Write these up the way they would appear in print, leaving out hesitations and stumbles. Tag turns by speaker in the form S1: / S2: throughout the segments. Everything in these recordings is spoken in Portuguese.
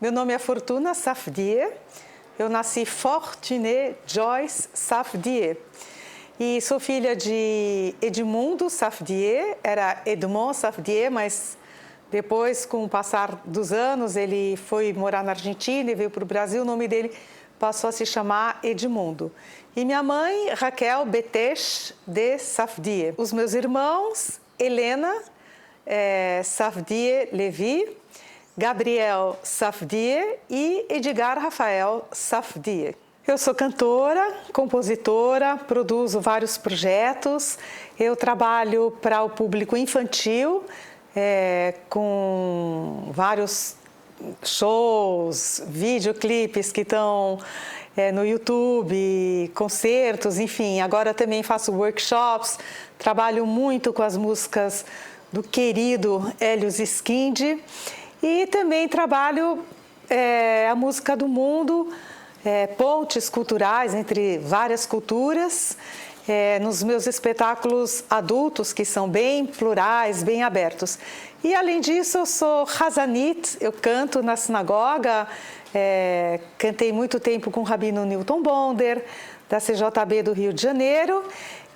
S1: Meu nome é Fortuna Safdie, eu nasci Fortuné Joyce Safdie e sou filha de Edmundo Safdie, era Edmond Safdie, mas depois, com o passar dos anos, ele foi morar na Argentina e veio para o Brasil, o nome dele passou a se chamar Edmundo. E minha mãe, Raquel Betech de Safdie. Os meus irmãos, Helena Safdie Levi, Gabriel Safdie e Edgar Rafael Safdie. Eu sou cantora, compositora, produzo vários projetos. Eu trabalho para o público infantil, com vários shows, videoclipes que estão no YouTube, concertos, enfim. Agora também faço workshops, trabalho muito com as músicas do querido Helios Skindi. E também trabalho a música do mundo, pontes culturais entre várias culturas, nos meus espetáculos adultos, que são bem plurais, bem abertos. E, além disso, eu sou Hazanit, eu canto na sinagoga, cantei muito tempo com o Rabino Newton Bonder, da CJB do Rio de Janeiro,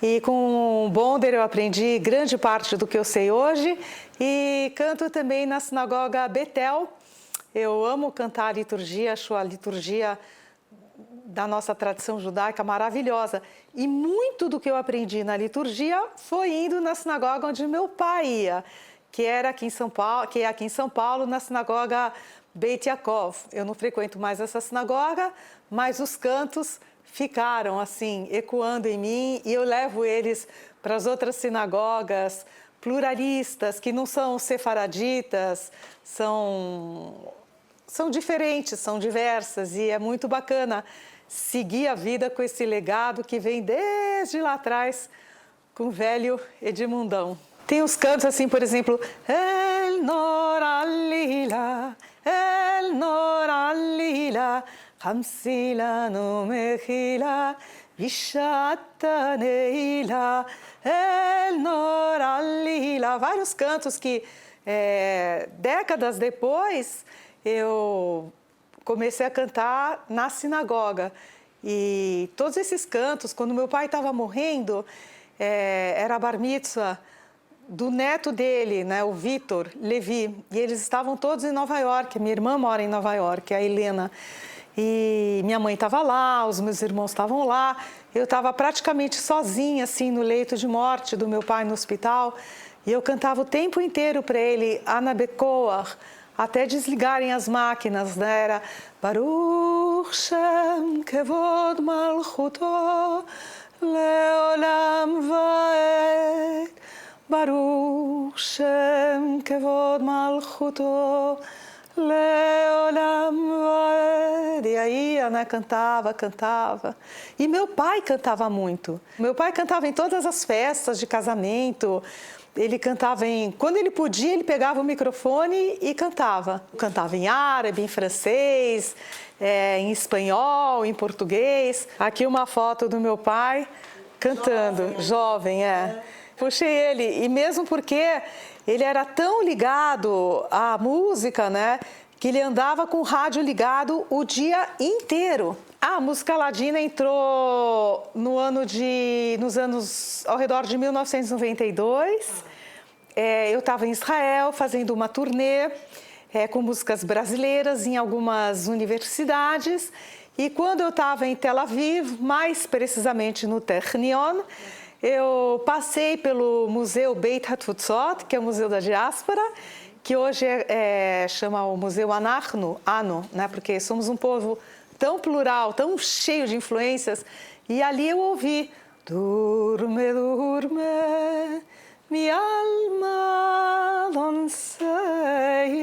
S1: e com o Bonder eu aprendi grande parte do que eu sei hoje, e canto também na sinagoga Betel. Eu amo cantar a liturgia, acho a liturgia da nossa tradição judaica maravilhosa. E muito do que eu aprendi na liturgia foi indo na sinagoga onde meu pai ia, que é aqui em São Paulo, na sinagoga Beit Yaakov. Eu não frequento mais essa sinagoga, mas os cantos ficaram assim, ecoando em mim, e eu levo eles para as outras sinagogas pluralistas, que não são sefaraditas, são diferentes, são diversas, e é muito bacana seguir a vida com esse legado que vem desde lá atrás com o velho Edmundão. Tem os cantos assim, por exemplo, El Nor Alila, El Nor Alila, Hamsila no Mechila, Vishata Neila, El Nor Alila. Vários cantos que, décadas depois, eu comecei a cantar na sinagoga. E todos esses cantos, quando meu pai estava morrendo, era a bar mitzvah do neto dele, né, o Vitor Levi, e eles estavam todos em Nova York. Minha irmã mora em Nova York, a Helena, e minha mãe estava lá, os meus irmãos estavam lá, eu estava praticamente sozinha, assim, no leito de morte do meu pai no hospital, e eu cantava o tempo inteiro para ele, Ana Bekoach, até desligarem as máquinas, né? Era Baruch Shem Kevod Malchuto Leolam Vaed, Baruch Shem Kevod Malchuto Leolam Vaed. E aí, né, cantava. E meu pai cantava muito. Meu pai cantava em todas as festas de casamento. Ele cantava quando ele podia, ele pegava o microfone e cantava. Cantava em árabe, em francês, em espanhol, em português. Aqui uma foto do meu pai cantando, jovem. Puxei ele, e mesmo porque ele era tão ligado à música, né, que ele andava com o rádio ligado o dia inteiro. A música ladina entrou nos anos ao redor de 1992. Eu estava em Israel fazendo uma turnê com músicas brasileiras em algumas universidades. E quando eu estava em Tel Aviv, mais precisamente no Technion, eu passei pelo Museu Beit HaTfutzot, que é o Museu da Diáspora, que hoje chama o Museu Anu, né? Porque somos um povo tão plural, tão cheio de influências. E ali eu ouvi Durme, durme, mi alma doncella,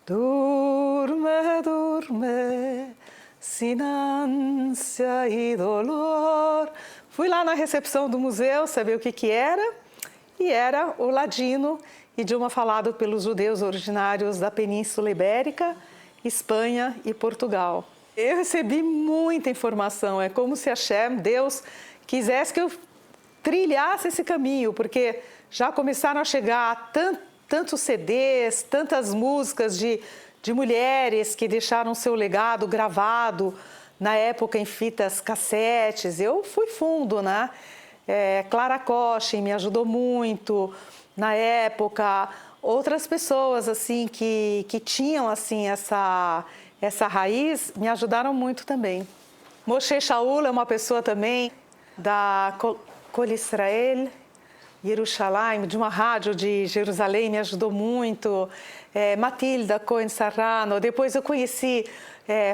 S1: durme, durme, sin ânsia e dolor. Fui lá na recepção do museu saber o que era, e era o ladino, idioma falado pelos judeus originários da Península Ibérica, Espanha e Portugal. Eu recebi muita informação, é como se Hashem, Deus, quisesse que eu trilhasse esse caminho, porque já começaram a chegar tantos CDs, tantas músicas de de mulheres que deixaram seu legado gravado na época em fitas cassetes. Eu fui fundo, né? Clara Cochin me ajudou muito na época. Outras pessoas assim que tinham assim essa raiz me ajudaram muito também. Moshe Shaul é uma pessoa também da Kol Israel, Yerushalayim, de uma rádio de Jerusalém, me ajudou muito. Matilda Cohen Serrano, depois eu conheci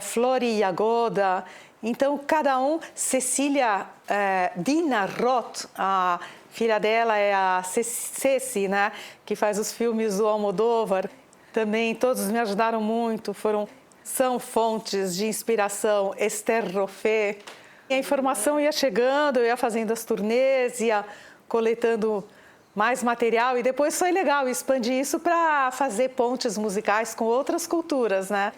S1: Flori Yagoda. Então, cada um, Cecília Dina Roth, a filha dela é a Ceci, né, que faz os filmes do Almodóvar. Também todos me ajudaram muito, são fontes de inspiração. Esther Roffé. A informação ia chegando, eu ia fazendo as turnês, ia coletando mais material e depois foi legal expandir isso para fazer pontes musicais com outras culturas, né?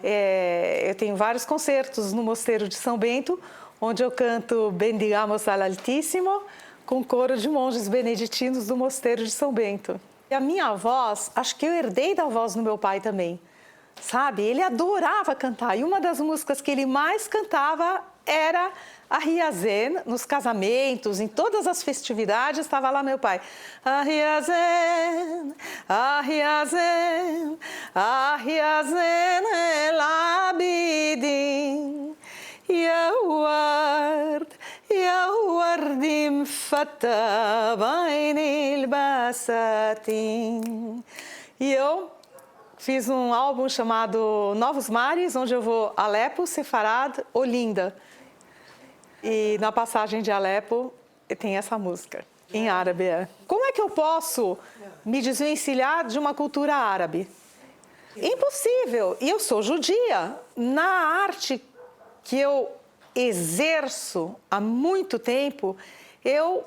S1: Eu tenho vários concertos no Mosteiro de São Bento, onde eu canto Bendigamos al Altíssimo com coro de monges beneditinos do Mosteiro de São Bento. E a minha voz, acho que eu herdei da voz do meu pai também, sabe? Ele adorava cantar e uma das músicas que ele mais cantava era a Riazen, nos casamentos, em todas as festividades, estava lá meu pai. A Riazen, el abidin, Yawardim fata bainil basatin. E eu fiz um álbum chamado Novos Mares, onde eu vou Alepo, Sefarad, Olinda. E na passagem de Alepo tem essa música, em árabe. Como é que eu posso me desvencilhar de uma cultura árabe? Impossível. E eu sou judia. Na arte que eu exerço há muito tempo, eu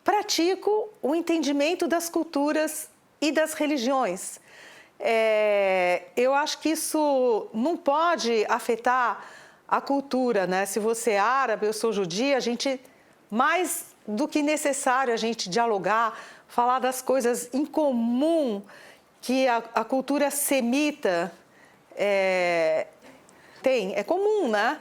S1: pratico o entendimento das culturas e das religiões. Eu acho que isso não pode afetar a cultura, né? Se você é árabe, eu sou judia, a gente, mais do que necessário, a gente dialogar, falar das coisas em comum que a cultura semita tem, é comum, né?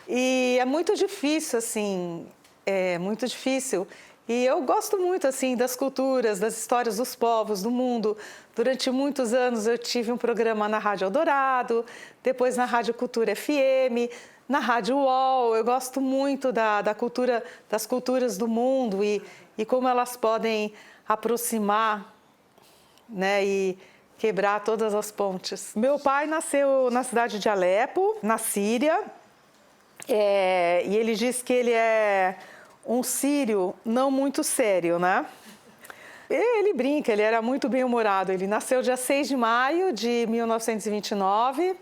S1: E é muito difícil, assim, é muito difícil. E eu gosto muito, assim, das culturas, das histórias dos povos, do mundo. Durante muitos anos eu tive um programa na Rádio Eldorado, depois na Rádio Cultura FM, na Rádio UOL. Eu gosto muito da cultura, das culturas do mundo e como elas podem aproximar, né, e quebrar todas as pontes. Meu pai nasceu na cidade de Alepo, na Síria, e ele diz que ele é um sírio não muito sério, né? Ele brinca, ele era muito bem-humorado. Ele nasceu dia 6 de maio de 1929,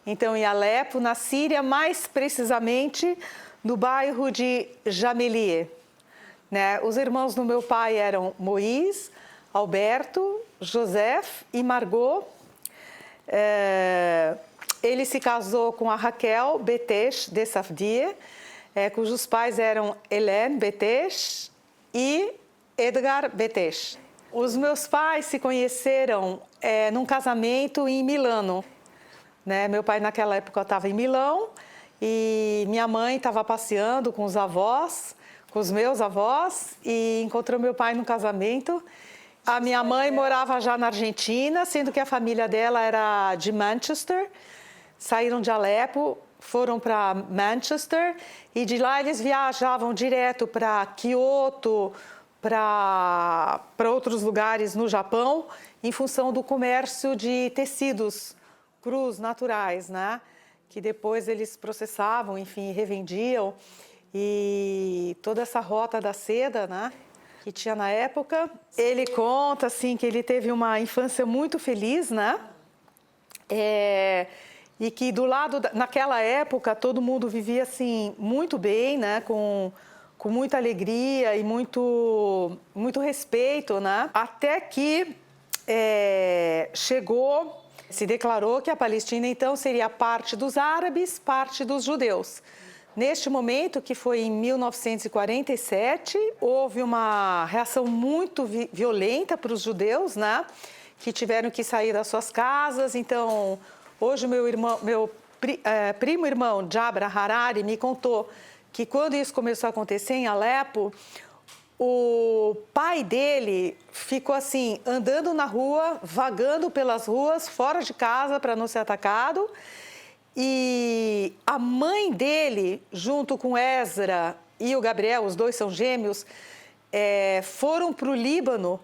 S1: então em Alepo, na Síria, mais precisamente no bairro de Jamelie, né? Os irmãos do meu pai eram Moïse, Alberto, Joseph e Margot. Ele se casou com a Raquel Betesh de Safdie, cujos pais eram Hélène Betesh e Edgar Betesh. Os meus pais se conheceram num casamento em Milano, né? Meu pai naquela época estava em Milão e minha mãe estava passeando com os avós, com os meus avós, e encontrou meu pai no casamento. A minha mãe morava já na Argentina, sendo que a família dela era de Manchester. Saíram de Alepo, foram para Manchester e de lá eles viajavam direto para Kyoto, para outros lugares no Japão, em função do comércio de tecidos crus naturais, né? Que depois eles processavam, enfim, revendiam. E toda essa rota da seda, né, que tinha na época. Ele conta assim que ele teve uma infância muito feliz, né? E que naquela época todo mundo vivia assim muito bem, né? Com muita alegria e muito respeito, né? Até que se declarou que a Palestina então seria parte dos árabes, parte dos judeus. Neste momento, que foi em 1947, houve uma reação muito violenta para os judeus, né? Que tiveram que sair das suas casas. Então, Hoje primo irmão, Jabra Harari, me contou que quando isso começou a acontecer em Alepo, o pai dele ficou assim, andando na rua, vagando pelas ruas, fora de casa para não ser atacado. E a mãe dele, junto com Ezra e o Gabriel, os dois são gêmeos, foram para o Líbano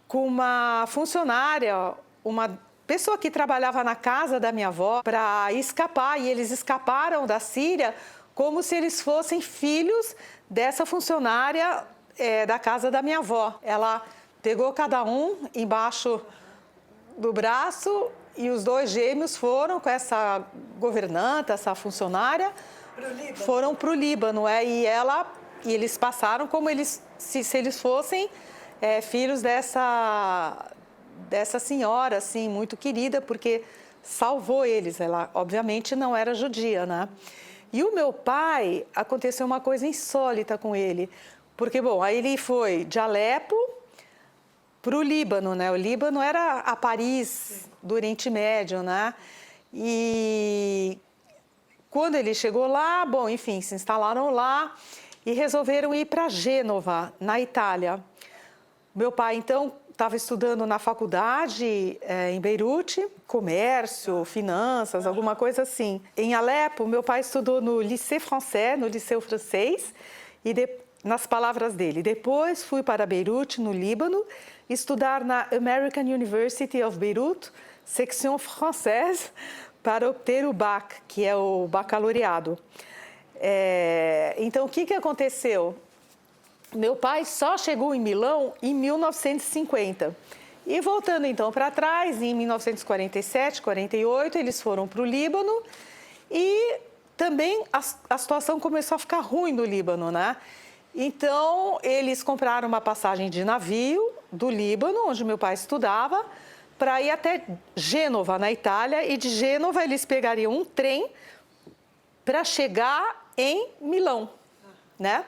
S1: com uma funcionária, uma pessoa que trabalhava na casa da minha avó, para escapar. E eles escaparam da Síria como se eles fossem filhos dessa funcionária da casa da minha avó. Ela pegou cada um embaixo do braço e os dois gêmeos foram com essa governanta, essa funcionária, foram para o Líbano. E eles passaram como se eles fossem filhos dessa senhora, assim, muito querida, porque salvou eles. Ela, obviamente, não era judia, né? E o meu pai, aconteceu uma coisa insólita com ele. Porque, bom, aí ele foi de Alepo para o Líbano, né? O Líbano era a Paris do Oriente Médio, né? E quando ele chegou lá, bom, enfim, se instalaram lá e resolveram ir para Gênova, na Itália. Meu pai, então, estava estudando na faculdade em Beirute, comércio, finanças, alguma coisa assim. Em Alepo, meu pai estudou no Lycée Français, no Liceu Francês, e nas palavras dele, depois fui para Beirute, no Líbano, estudar na American University of Beirut, seção française, para obter o BAC, que é o bacalaureado. Então, o que aconteceu? Meu pai só chegou em Milão em 1950. E voltando então para trás, em 1947, 48, eles foram para o Líbano e também a situação começou a ficar ruim no Líbano, né? Então, eles compraram uma passagem de navio do Líbano, onde meu pai estudava, para ir até Gênova, na Itália, e de Gênova eles pegariam um trem para chegar em Milão, né?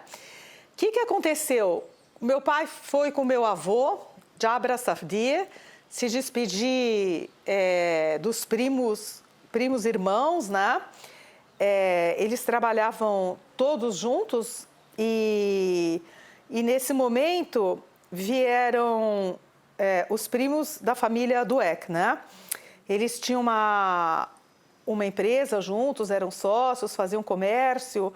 S1: O que aconteceu? Meu pai foi com meu avô, Jabra Safdie, se despedir dos primos irmãos, né? Eles trabalhavam todos juntos e nesse momento vieram os primos da família Dueck, né? Eles tinham uma empresa juntos, eram sócios, faziam comércio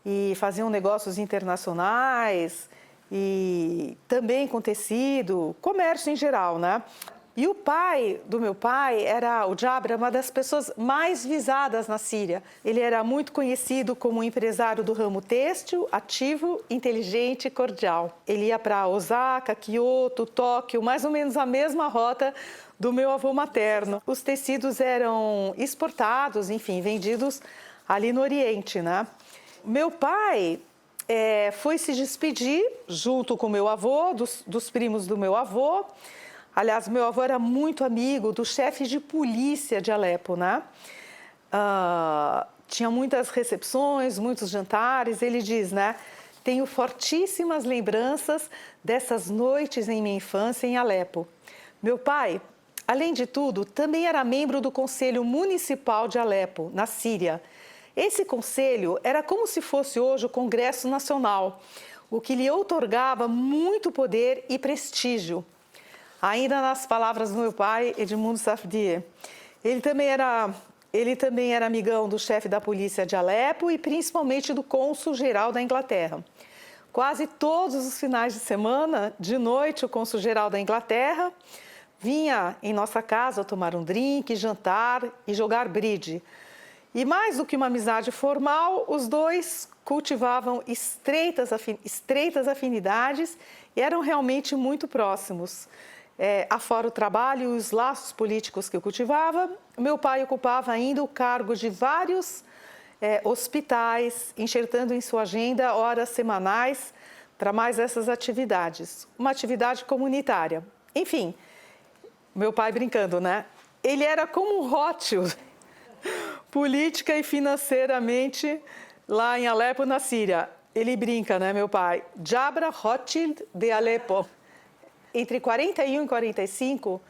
S1: e faziam negócios internacionais e também com tecido, comércio em geral, né? E o pai do meu pai o Jabra, uma das pessoas mais visadas na Síria. Ele era muito conhecido como um empresário do ramo têxtil, ativo, inteligente e cordial. Ele ia para Osaka, Kyoto, Tóquio, mais ou menos a mesma rota do meu avô materno. Os tecidos eram exportados, enfim, vendidos ali no Oriente, né? Meu pai foi se despedir junto com meu avô, dos primos do meu avô. Aliás, meu avô era muito amigo do chefe de polícia de Alepo, né? Tinha muitas recepções, muitos jantares. Ele diz, né? Tenho fortíssimas lembranças dessas noites em minha infância em Alepo. Meu pai, além de tudo, também era membro do Conselho Municipal de Alepo, na Síria. Esse conselho era como se fosse hoje o Congresso Nacional, o que lhe outorgava muito poder e prestígio. Ainda nas palavras do meu pai, Edmundo Safdie, ele também era amigão do chefe da polícia de Alepo e principalmente do cônsul-geral da Inglaterra. Quase todos os finais de semana, de noite, o cônsul-geral da Inglaterra vinha em nossa casa tomar um drink, jantar e jogar bridge. E mais do que uma amizade formal, os dois cultivavam estreitas afinidades e eram realmente muito próximos. Afora o trabalho e os laços políticos que eu cultivava, meu pai ocupava ainda o cargo de vários hospitais, enxertando em sua agenda horas semanais para mais essas atividades. Uma atividade comunitária. Enfim, meu pai brincando, né? Ele era como um Rothschild, política e financeiramente, lá em Alepo, na Síria. Ele brinca, né, meu pai? Jabra Rothschild de Alepo. Entre 41 e 45,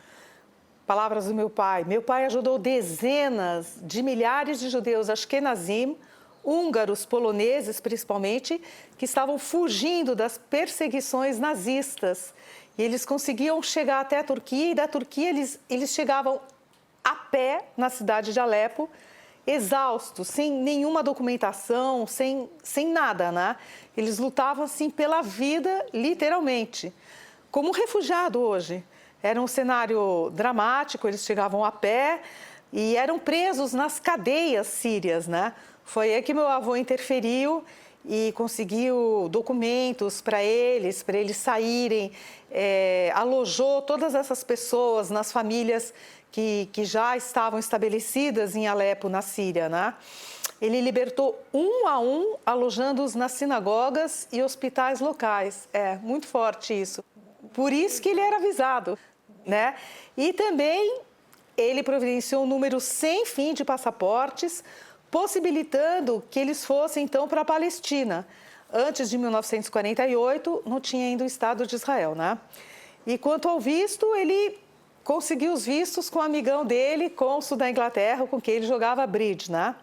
S1: Palavras do meu pai. Meu pai ajudou dezenas de milhares de judeus ashkenazim, húngaros, poloneses principalmente, que estavam fugindo das perseguições nazistas. E eles conseguiam chegar até a Turquia, e da Turquia eles chegavam a pé na cidade de Alepo, exaustos, sem nenhuma documentação, sem nada, né? Eles lutavam assim pela vida, literalmente, como um refugiado hoje. Era um cenário dramático, eles chegavam a pé e eram presos nas cadeias sírias, né? Foi aí que meu avô interferiu e conseguiu documentos para eles saírem, alojou todas essas pessoas nas famílias que já estavam estabelecidas em Alepo, na Síria, né? Ele libertou um a um, alojando-os nas sinagogas e hospitais locais. É muito forte isso. Por isso que ele era avisado, né? E também ele providenciou um número sem fim de passaportes, possibilitando que eles fossem, então, para a Palestina. Antes de 1948, não tinha ainda o Estado de Israel, né? E quanto ao visto, ele conseguiu os vistos com um amigão dele, cônsul da Inglaterra, com quem ele jogava bridge, né?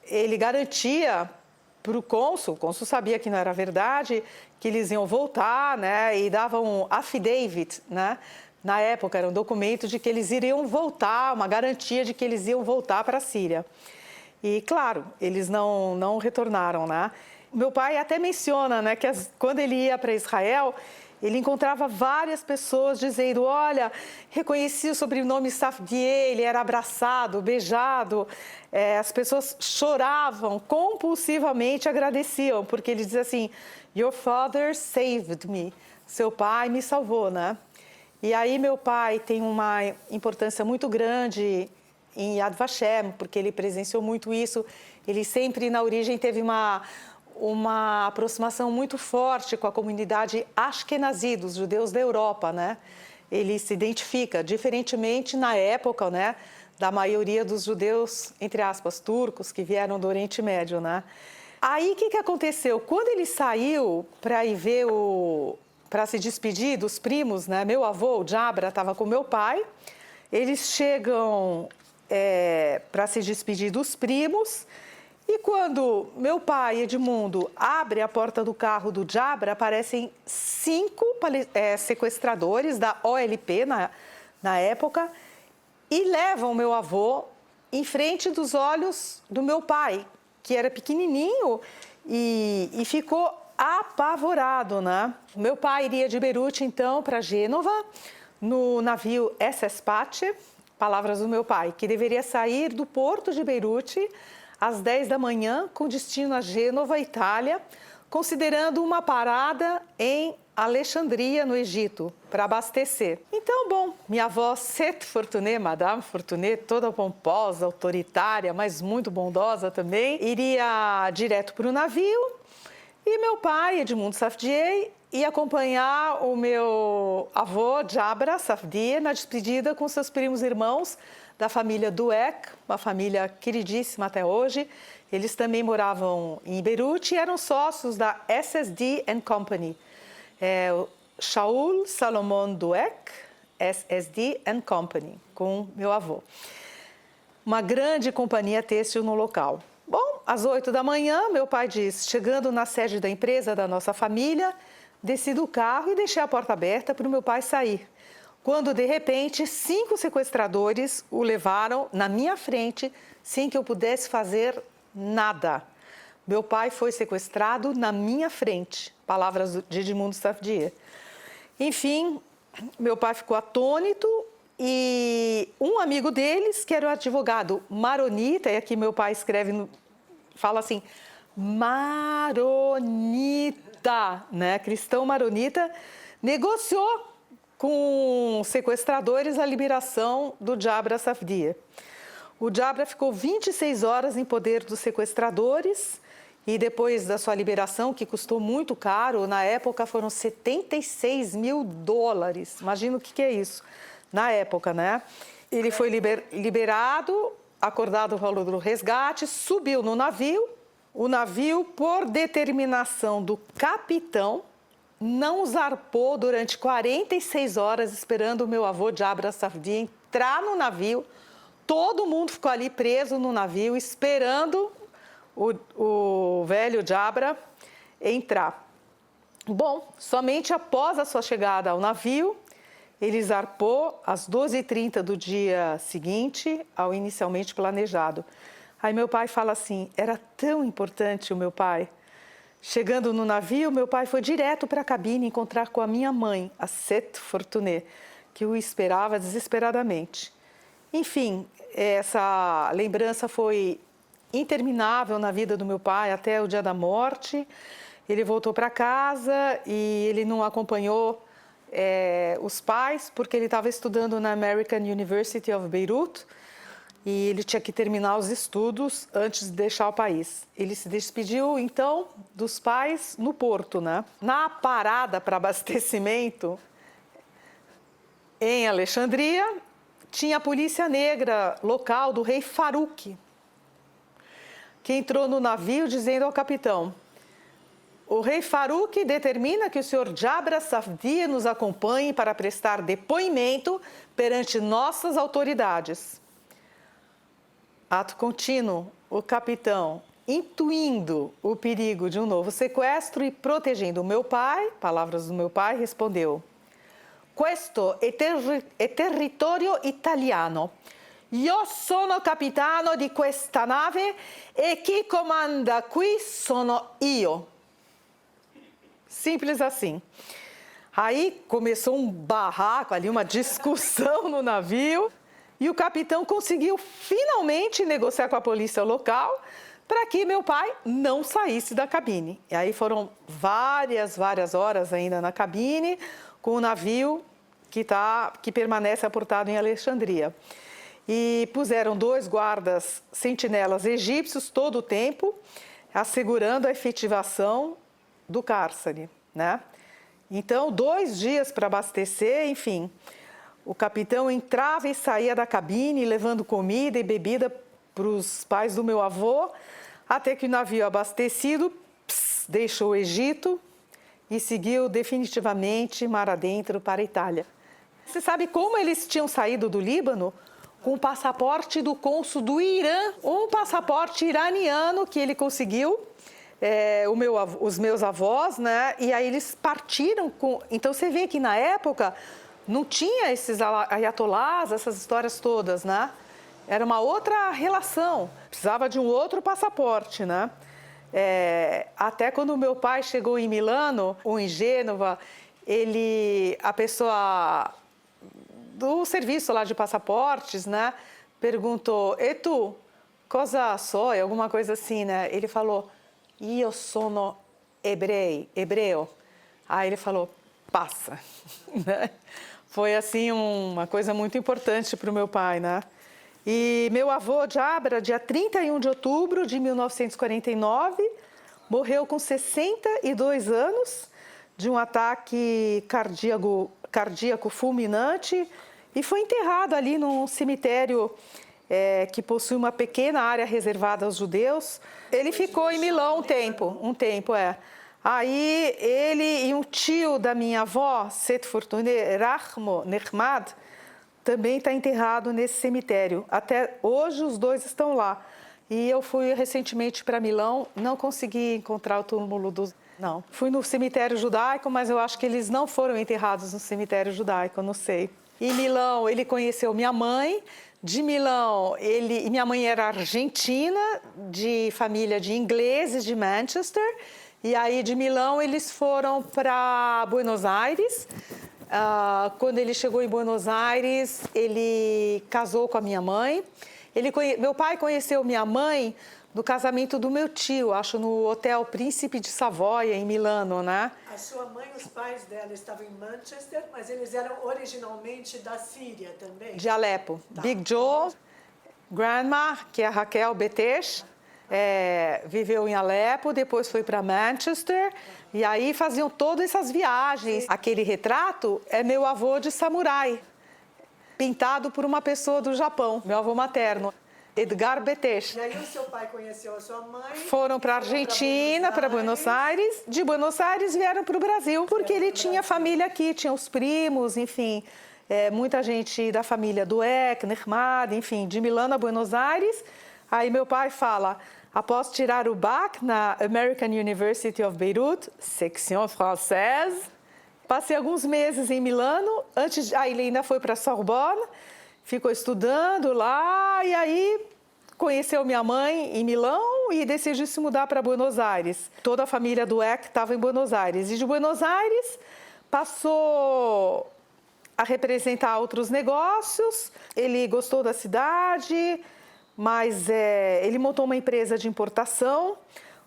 S1: Ele garantia para o cônsul sabia que não era verdade, que eles iam voltar, né? E davam um affidavit, né? Na época, era um documento de que eles iriam voltar, uma garantia de que eles iam voltar para a Síria. E, claro, eles não retornaram, né? Meu pai até menciona, né, que quando ele ia para Israel, ele encontrava várias pessoas dizendo, olha, reconheci o sobrenome Safdie, ele era abraçado, beijado. As pessoas choravam, compulsivamente agradeciam, porque ele dizia assim, your father saved me, seu pai me salvou, né? E aí meu pai tem uma importância muito grande em Yad Vashem, porque ele presenciou muito isso. Ele sempre, na origem, teve uma aproximação muito forte com a comunidade Ashkenazi, dos judeus da Europa, né? Ele se identifica, diferentemente na época, né, da maioria dos judeus, entre aspas, turcos, que vieram do Oriente Médio, né? Aí, o que aconteceu? Quando ele saiu para ir ver para se despedir dos primos, né? Meu avô, o Jabra, estava com meu pai. Eles chegam para se despedir dos primos. E quando meu pai, Edmundo, abre a porta do carro do Jabra, aparecem 5 sequestradores da OLP na época e levam meu avô em frente dos olhos do meu pai, que era pequenininho e ficou apavorado, né? Meu pai iria de Beirute, então, para Gênova, no navio SS Pace, palavras do meu pai, que deveria sair do porto de Beirute às 10 da manhã, com destino a Gênova, Itália, considerando uma parada em Alexandria, no Egito, para abastecer. Então, bom, minha avó, Cette Fortuné, Madame Fortuné, toda pomposa, autoritária, mas muito bondosa também, iria direto para o navio. E meu pai, Edmundo Safdie, ia acompanhar o meu avô, Jabra Safdie, na despedida com seus primos irmãos da família Dueck, uma família queridíssima até hoje. Eles também moravam em Beirute e eram sócios da SSD & Company. Shaul Salomon Dueck, SSD & Company, com meu avô. Uma grande companhia têxtil no local. Bom, às 8 da manhã, meu pai diz, chegando na sede da empresa da nossa família, desci do carro e deixei a porta aberta para o meu pai sair. Quando, de repente, 5 sequestradores o levaram na minha frente, sem que eu pudesse fazer nada. Meu pai foi sequestrado na minha frente. Palavras de Edmundo Safdie. Enfim, meu pai ficou atônito e um amigo deles, que era o advogado maronita, e aqui meu pai escreve, fala assim, maronita, né? Cristão maronita, negociou com sequestradores a liberação do Jabra Safdie. O Jabra ficou 26 horas em poder dos sequestradores e depois da sua liberação, que custou muito caro, na época foram $76 mil. Imagina o que é isso, na época, né? Ele foi liberado, acordado o valor do resgate, subiu no navio. O navio, por determinação do capitão, não zarpou durante 46 horas esperando o meu avô Jabra Safdi entrar no navio. Todo mundo ficou ali preso no navio esperando o velho Jabra entrar. Bom, somente após a sua chegada ao navio, ele zarpou às 12h30 do dia seguinte ao inicialmente planejado. Aí meu pai fala assim, era tão importante o meu pai. Chegando no navio, meu pai foi direto para a cabine encontrar com a minha mãe, a Seth Fortuné, que o esperava desesperadamente. Enfim, essa lembrança foi interminável na vida do meu pai até o dia da morte. Ele voltou para casa e ele não acompanhou os pais porque ele estava estudando na American University of Beirut e ele tinha que terminar os estudos antes de deixar o país. Ele se despediu, então, dos pais no porto, né? Na parada para abastecimento, em Alexandria, tinha a polícia negra local do rei Farouk, que entrou no navio dizendo ao capitão, o rei Farouk determina que o senhor Jabra Safdi nos acompanhe para prestar depoimento perante nossas autoridades. Ato contínuo, o capitão, intuindo o perigo de um novo sequestro e protegendo o meu pai, palavras do meu pai, respondeu: Questo è territorio italiano. Io sono capitano di questa nave e chi comanda qui sono io. Simples assim. Aí começou um barraco ali, uma discussão no navio. E o capitão conseguiu finalmente negociar com a polícia local para que meu pai não saísse da cabine. E aí foram várias horas ainda na cabine com o navio que permanece aportado em Alexandria. E puseram 2 guardas sentinelas egípcios todo o tempo, assegurando a efetivação do cárcere, né? Então, 2 dias para abastecer, enfim... O capitão entrava e saía da cabine levando comida e bebida para os pais do meu avô, até que o navio abastecido deixou o Egito e seguiu definitivamente mar adentro para a Itália. Você sabe como eles tinham saído do Líbano? Com o passaporte do cônsul do Irã, um passaporte iraniano que ele conseguiu, os meus avós, né? E aí eles partiram com... Então você vê que na época... Não tinha esses ayatolás, essas histórias todas, né? Era uma outra relação, precisava de um outro passaporte, né? Até quando o meu pai chegou em Milano ou em Gênova, a pessoa do serviço lá de passaportes, né? Perguntou, e tu, cosa soy? Alguma coisa assim, né? Ele falou, io sono hebreo. Aí ele falou, passa, né? Foi, assim, uma coisa muito importante para o meu pai, né? E meu avô, Jabra, dia 31 de outubro de 1949, morreu com 62 anos de um ataque cardíaco fulminante e foi enterrado ali num cemitério que possui uma pequena área reservada aos judeus. Ele ficou em Milão um tempo. Aí ele e um tio da minha avó, Seth Fortuné, Rahmo Nehmad, também está enterrado nesse cemitério. Até hoje os 2 estão lá. E eu fui recentemente para Milão, não consegui encontrar o túmulo dos... Não, fui no cemitério judaico, mas eu acho que eles não foram enterrados no cemitério judaico, eu não sei. Em Milão ele conheceu minha mãe. De Milão, minha mãe era argentina, de família de ingleses de Manchester. E aí, de Milão, eles foram para Buenos Aires. Quando ele chegou em Buenos Aires, ele casou com a minha mãe. Meu pai conheceu minha mãe no casamento do meu tio, acho no Hotel Príncipe de Savoia, em Milano, né?
S2: A sua mãe, os pais dela estavam em Manchester, mas eles eram originalmente da Síria também?
S1: De Alepo.
S2: Tá.
S1: Big Joe, Grandma, que é a Raquel Betesh, viveu em Alepo, depois foi para Manchester, e aí faziam todas essas viagens. Aquele retrato é meu avô de samurai, pintado por uma pessoa do Japão, meu avô materno. Edgar Betech.
S2: E aí o seu pai conheceu a sua mãe?
S1: Foram para a Argentina, para Buenos Aires. De Buenos Aires vieram para o Brasil, porque ele tinha família aqui, tinha os primos, enfim, muita gente da família do Eck, Nehmad, enfim, de Milano a Buenos Aires. Aí meu pai fala, após tirar o BAC na American University of Beirut, section française, passei alguns meses em Milano, aí ele ainda foi para Sorbonne, ficou estudando lá e aí conheceu minha mãe em Milão e decidiu se mudar para Buenos Aires. Toda a família do Eck estava em Buenos Aires. E de Buenos Aires passou a representar outros negócios. Ele gostou da cidade, mas ele montou uma empresa de importação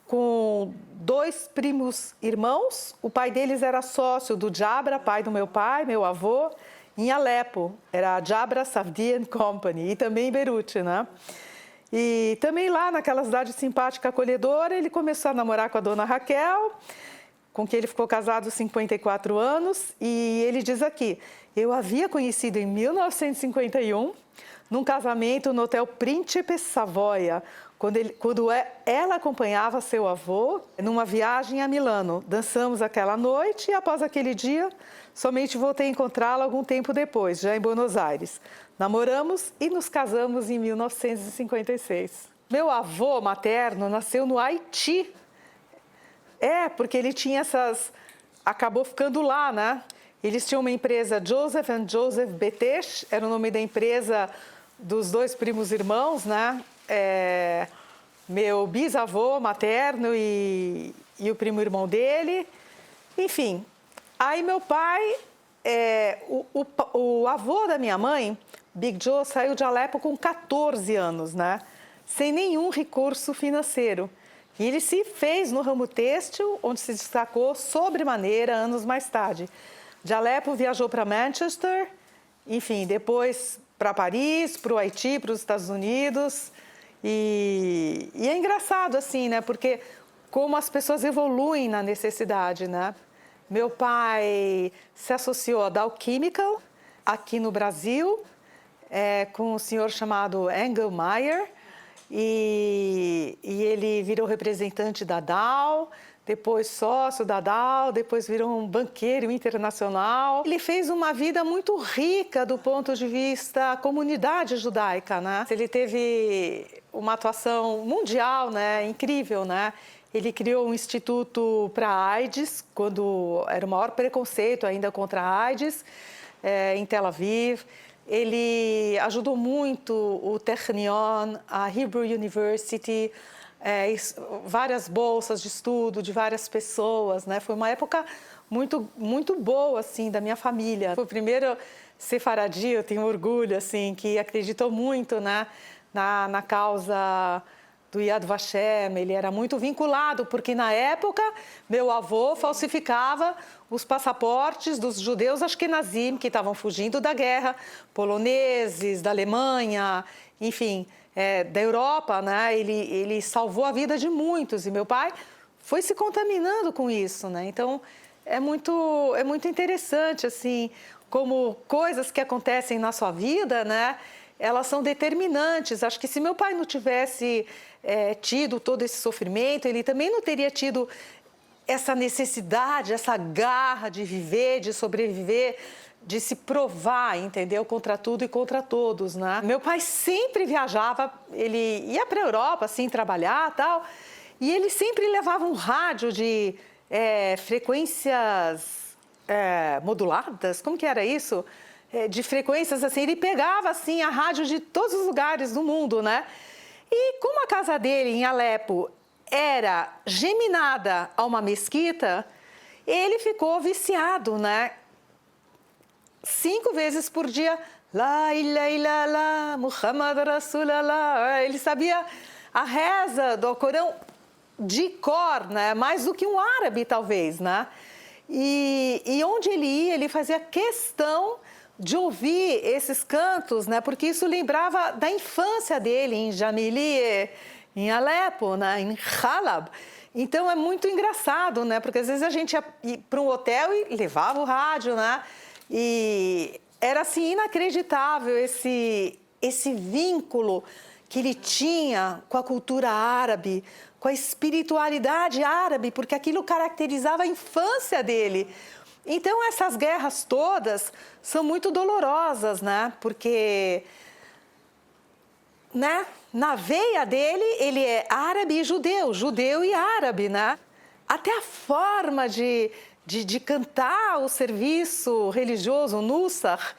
S1: com 2 primos irmãos. O pai deles era sócio do Jabra, pai do meu pai, meu avô, em Alepo. Era a Jabra Safdie Company e também em Beirute, né? E também lá naquela cidade simpática, acolhedora, ele começou a namorar com a dona Raquel, com quem ele ficou casado 54 anos. E ele diz aqui, eu havia conhecido em 1951, num casamento no Hotel Príncipe Savoia, quando ela acompanhava seu avô numa viagem a Milano. Dançamos aquela noite e após aquele dia, somente voltei a encontrá-la algum tempo depois, já em Buenos Aires. Namoramos e nos casamos em 1956. Meu avô materno nasceu no Haiti. Porque ele tinha acabou ficando lá, né? Eles tinham uma empresa, Joseph and Joseph Betech, era o nome da empresa dos 2 primos irmãos, né? Meu bisavô materno e o primo irmão dele. Enfim, aí meu pai, o avô da minha mãe, Big Joe, saiu de Alepo com 14 anos, né? Sem nenhum recurso financeiro. E ele se fez no ramo têxtil, onde se destacou sobremaneira anos mais tarde. De Alepo viajou para Manchester, enfim, depois para Paris, para o Haiti, para os Estados Unidos. E é engraçado assim, né? Porque como as pessoas evoluem na necessidade, né? Meu pai se associou à Dow Chemical, aqui no Brasil, com um senhor chamado Engelmeyer, e ele virou representante da Dow, depois sócio da Dow, depois virou um banqueiro internacional. Ele fez uma vida muito rica do ponto de vista comunidade judaica, né? Ele teve uma atuação mundial, né? Incrível, né? Ele criou um instituto para a AIDS, quando era o maior preconceito ainda contra a AIDS, em Tel Aviv. Ele ajudou muito o Technion, a Hebrew University, várias bolsas de estudo de várias pessoas, né? Foi uma época muito, muito boa, assim, da minha família. Foi o primeiro sefaradi, eu tenho orgulho, assim, que acreditou muito, né, na causa do Yad Vashem. Ele era muito vinculado, porque na época meu avô falsificava os passaportes dos judeus ashkenazim que estavam fugindo da guerra, poloneses, da Alemanha, enfim, da Europa, né? Ele salvou a vida de muitos e meu pai foi se contaminando com isso, né? Então é muito interessante, assim, como coisas que acontecem na sua vida, né? Elas são determinantes. Acho que se meu pai não tivesse tido todo esse sofrimento, ele também não teria tido essa necessidade, essa garra de viver, de sobreviver, de se provar, entendeu? Contra tudo e contra todos, né? Meu pai sempre viajava, ele ia para a Europa, assim, trabalhar e tal, e ele sempre levava um rádio de frequências moduladas, como que era isso? De frequências, assim, ele pegava, assim, a rádio de todos os lugares do mundo, né? E como a casa dele, em Alepo, era geminada a uma mesquita, ele ficou viciado, né? 5 vezes por dia, La ilaha illallah, Muhammad Rasulallah. Ele sabia a reza do Alcorão de cor, né? Mais do que um árabe, talvez, né? E onde ele ia, ele fazia questão de ouvir esses cantos, né? Porque isso lembrava da infância dele em Jamili, em Alepo, né? Em Halab. Então é muito engraçado, né? Porque às vezes a gente ia para um hotel e levava o rádio, né? E era assim inacreditável esse vínculo que ele tinha com a cultura árabe, com a espiritualidade árabe, porque aquilo caracterizava a infância dele. Então, essas guerras todas são muito dolorosas, né? Porque, né? Na veia dele, ele é árabe e judeu, judeu e árabe, né? Até a forma de cantar o serviço religioso, Nusach,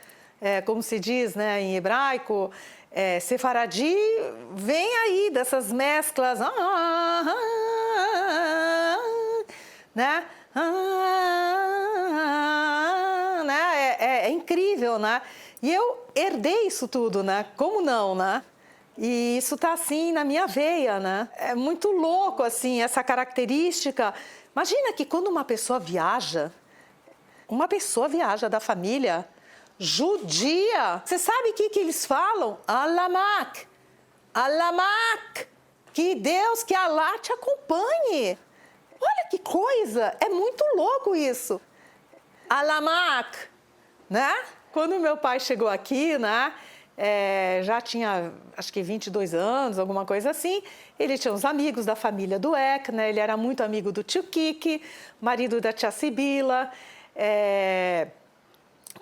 S1: como se diz, né, em hebraico, sefaradi, vem aí dessas mesclas, né? Né? É incrível, né? E eu herdei isso tudo, né? Como não, né? E isso tá assim na minha veia, né? É muito louco, assim, essa característica. Imagina que quando uma pessoa viaja da família judia, você sabe o que eles falam? Alamak, Alamak, que Deus, que Allah te acompanhe. Olha que coisa, é muito louco isso. Alamak, né? Quando meu pai chegou aqui, né? Já tinha, acho que 22 anos, alguma coisa assim. Ele tinha uns amigos da família do Eck, né? Ele era muito amigo do tio Kiki, marido da tia Sibila,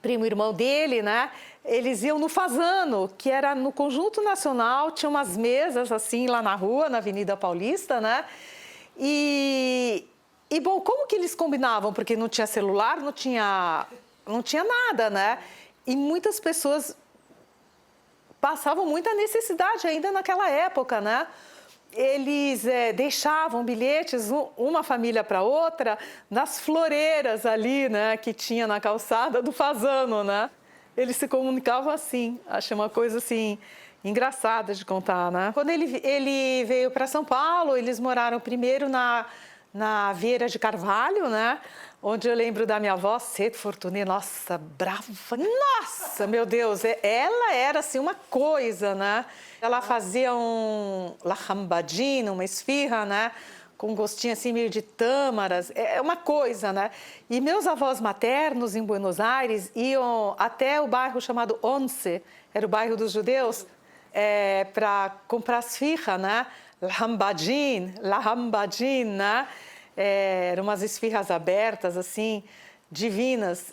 S1: primo irmão dele, né? Eles iam no Fazano, que era no Conjunto Nacional, tinha umas mesas assim lá na rua, na Avenida Paulista, né? E bom, como que eles combinavam? Porque não tinha celular, não tinha nada, né? E muitas pessoas passavam muita necessidade ainda naquela época, né? Eles deixavam bilhetes, uma família para outra, nas floreiras ali, né? Que tinha na calçada do Fazano, né? Eles se comunicavam assim, achei uma coisa assim engraçada de contar, né? Quando ele veio para São Paulo, eles moraram primeiro na Vieira de Carvalho, né? Onde eu lembro da minha avó, Cedo Fortuné, nossa, brava, nossa, meu Deus, ela era assim uma coisa, né? Ela fazia um lahambadin, uma esfirra, né? Com um gostinho assim meio de tâmaras, é uma coisa, né? E meus avós maternos em Buenos Aires iam até o bairro chamado Once, era o bairro dos judeus, para comprar esfirra, né? Lahambadin, né? Eram umas esfirras abertas, assim, divinas.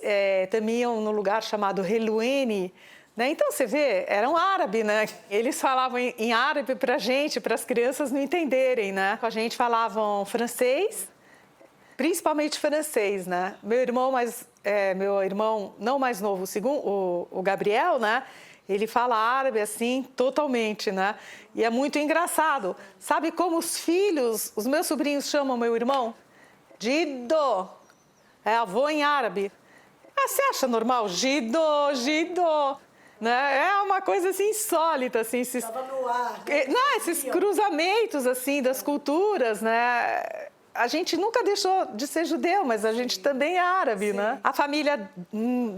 S1: Também iam num lugar chamado Heluene, né? Então, você vê, eram árabe, né? Eles falavam em árabe para a gente, para as crianças não entenderem, né? Com a gente falavam francês, principalmente francês, né? Meu irmão não mais novo, o Gabriel, né? Ele fala árabe assim, totalmente, né? E é muito engraçado. Sabe como os meus sobrinhos chamam meu irmão? Gido. É avô em árabe. Você acha normal? Gido. Né? É uma coisa assim insólita, assim.
S2: Estava no ar. Né?
S1: Não, esses cruzamentos, assim, das culturas, né? A gente nunca deixou de ser judeu, mas a gente também é árabe, né? A família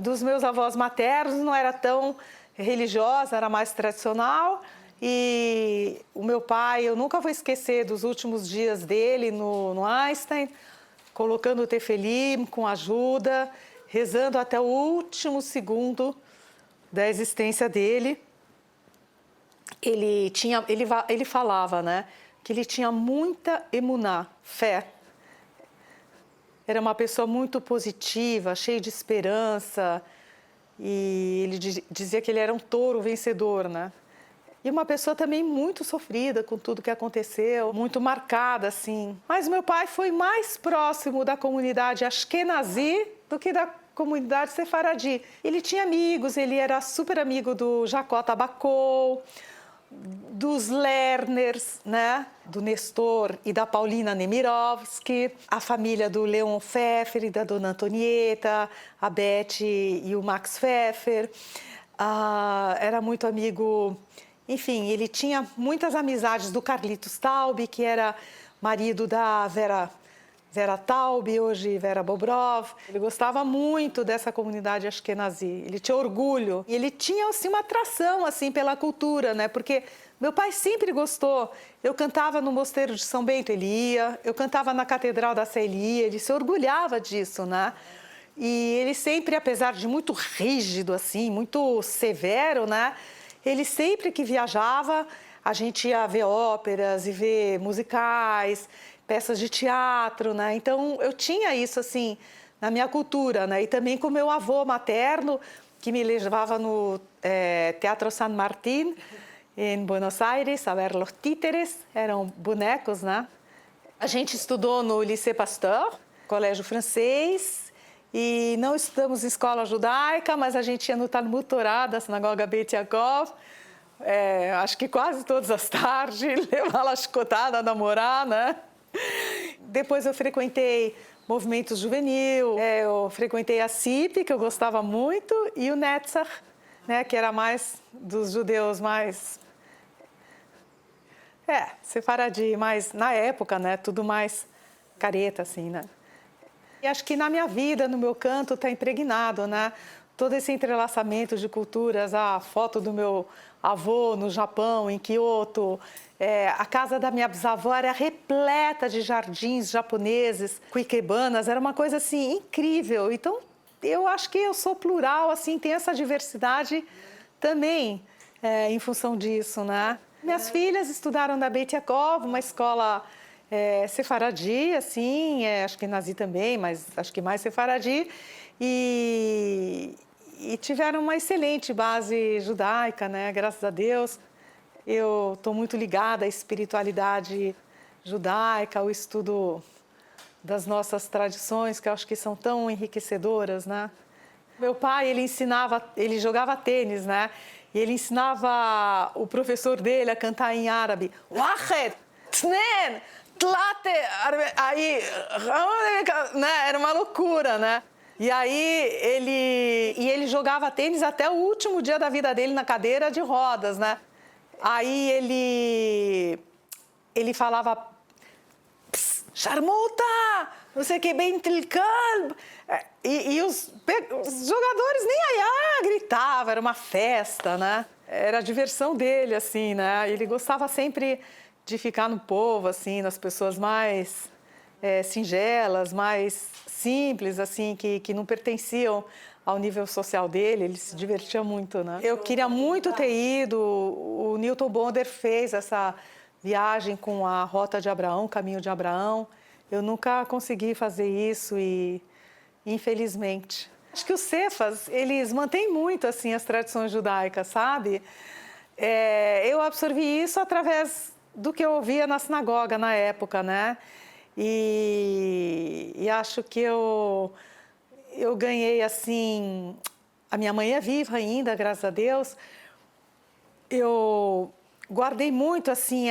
S1: dos meus avós maternos não era tão religiosa, era mais tradicional. E o meu pai, eu nunca vou esquecer dos últimos dias dele no Einstein, colocando o tefilim com ajuda, rezando até o último segundo da existência dele. Ele falava, né, que ele tinha muita emuná, fé. Era uma pessoa muito positiva, cheia de esperança. E ele dizia que ele era um touro vencedor, né? E uma pessoa também muito sofrida com tudo que aconteceu, muito marcada, assim. Mas meu pai foi mais próximo da comunidade Ashkenazi do que da comunidade Sefaradi. Ele tinha amigos, ele era super amigo do Jacó Tabacou, dos Lerners, né? Do Nestor e da Paulina Nemirovsky, a família do Leon Pfeffer e da Dona Antonieta, a Beth e o Max Pfeffer. Era muito amigo, enfim, ele tinha muitas amizades do Carlitos Taube, que era marido da Vera Taube, hoje Vera Bobrov. Ele gostava muito dessa comunidade ashkenazi, ele tinha orgulho. E ele tinha, assim, uma atração, assim, pela cultura, né? Porque meu pai sempre gostou. Eu cantava no Mosteiro de São Bento, ele ia. Eu cantava na Catedral da Sé, ele ia. Ele se orgulhava disso, né? E ele sempre, apesar de muito rígido, assim, muito severo, né? Ele sempre que viajava, a gente ia ver óperas e ver musicais, peças de teatro, né? Então eu tinha isso assim na minha cultura, né? E também com meu avô materno, que me levava no Teatro San Martín, em Buenos Aires, a ver los títeres, eram bonecos, né? A gente estudou no Lycée Pasteur, colégio francês, e não estudamos em escola judaica, mas a gente ia no Talmud Torá da sinagoga Beit Yaakov, acho que quase todas as tardes, levar lá chicotada, namorar, né? Depois eu frequentei movimento juvenil, eu frequentei a CIP, que eu gostava muito, e o Netzach, né, que era mais dos judeus mais... sefaradi, mas na época, né, tudo mais careta, assim, né? E acho que na minha vida, no meu canto, está impregnado, né? Todo esse entrelaçamento de culturas, a foto do meu avô no Japão, em Kyoto, a casa da minha bisavó era repleta de jardins japoneses, com ikebanas, era uma coisa assim incrível. Então, eu acho que eu sou plural, assim, tem essa diversidade também em função disso, né? Minhas filhas estudaram na Beit Yaakov, uma escola sefaradi, assim, acho que nazi também, mas acho que mais sefaradi, e tiveram uma excelente base judaica, né? Graças a Deus. Eu estou muito ligada à espiritualidade judaica, ao estudo das nossas tradições, que eu acho que são tão enriquecedoras, né? Meu pai, ele jogava tênis, né? E ele ensinava o professor dele a cantar em árabe. Wahed, Tnen, Tlate, aí, né? Era uma loucura, né? E aí ele jogava tênis até o último dia da vida dele na cadeira de rodas, né? Aí ele falava, charmuta, não sei o que, bem trilcando. E os jogadores nem aí, gritavam, era uma festa, né? Era a diversão dele, assim, né? Ele gostava sempre de ficar no povo, assim, nas pessoas mais singelas, mais simples, assim, que não pertenciam ao nível social dele, ele se divertia muito, né? Eu queria muito ter ido, o Newton Bonder fez essa viagem com a Rota de Abraão, Caminho de Abraão. Eu nunca consegui fazer isso e, infelizmente... Acho que os cefas, eles mantêm muito, assim, as tradições judaicas, sabe? Eu absorvi isso através do que eu ouvia na sinagoga na época, né? E acho que eu ganhei, assim... A minha mãe é viva ainda, graças a Deus. Eu guardei muito, assim,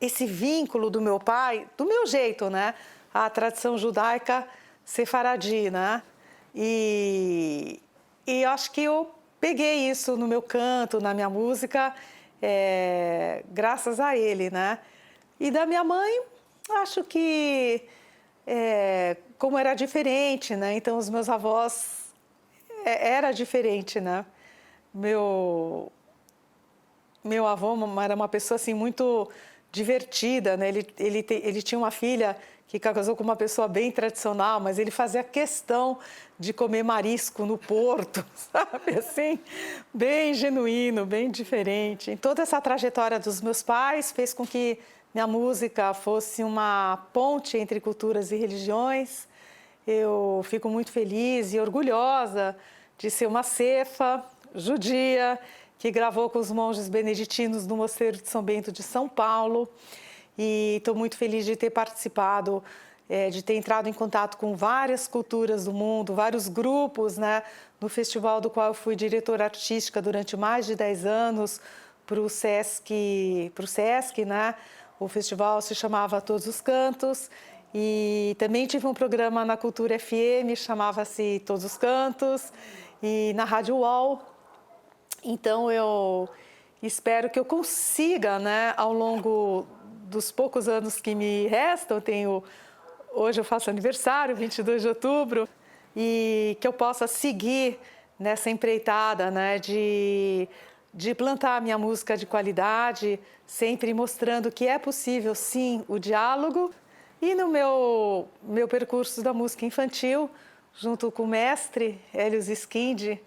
S1: esse vínculo do meu pai, do meu jeito, né? A tradição judaica sefaradi, né? E acho que eu peguei isso no meu canto, na minha música, graças a ele, né? E da minha mãe, acho que como era diferente, né? Então os meus avós era diferente, né? Meu avô era uma pessoa assim muito divertida, né? Ele tinha uma filha que casou com uma pessoa bem tradicional, mas ele fazia questão de comer marisco no porto, sabe? Assim, bem genuíno, bem diferente. E toda essa trajetória dos meus pais fez com que minha música fosse uma ponte entre culturas e religiões. Eu fico muito feliz e orgulhosa de ser uma cefa judia que gravou com os monges beneditinos no Mosteiro de São Bento de São Paulo. E estou muito feliz de ter participado, de ter entrado em contato com várias culturas do mundo, vários grupos, né? No festival do qual eu fui diretora artística durante mais de 10 anos, para o Sesc, né? O festival se chamava Todos os Cantos. E também tive um programa na Cultura FM, chamava-se Todos os Cantos, e na Rádio UOL. Então, eu espero que eu consiga, né, ao longo dos poucos anos que me restam, hoje eu faço aniversário, 22 de outubro, e que eu possa seguir nessa empreitada, né, de plantar a minha música de qualidade, sempre mostrando que é possível, sim, o diálogo. E no meu percurso da música infantil, junto com o mestre Helios Skindi,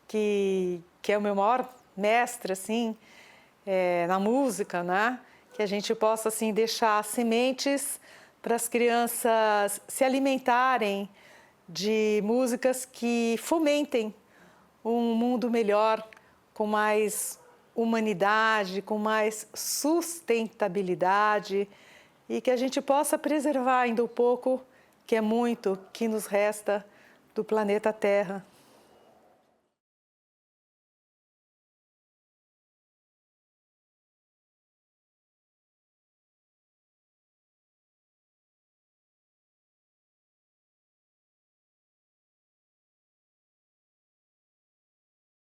S1: que é o meu maior mestre, assim, na música, né? Que a gente possa assim deixar sementes para as crianças se alimentarem de músicas que fomentem um mundo melhor, com mais humanidade, com mais sustentabilidade e que a gente possa preservar ainda o pouco, que é muito, que nos resta do planeta Terra.